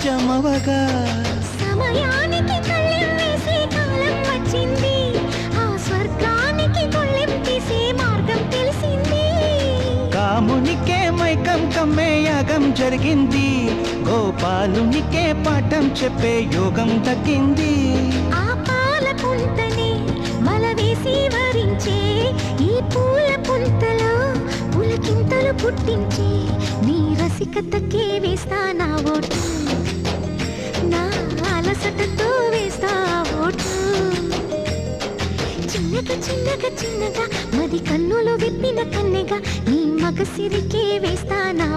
జమవగా సమయానికి కళ్ళెం వేసే కాలం వచ్చింది, ఆ స్వర్గానికి గొళ్ళెం తీసే మార్గం తెలిసింది. కామునికే మైకం కమ్మే యాగం జరిగింది, గోపాలునికే పాఠం చెప్పే యోగం దక్కింది. ఆ పాల పుంతని మలవేసి వరించే ఈ పూల పుంతలో పులకింతలు పుట్టించే నీ రసికతకే వేస్తా నా ఓటు, నా అలసటతో వేస్తా ఓటు. చిన్నగా చిన్నగా చిన్నగా మది కన్నులు విప్పిన కన్నెగా నీ మగసిరికే వేస్తా నా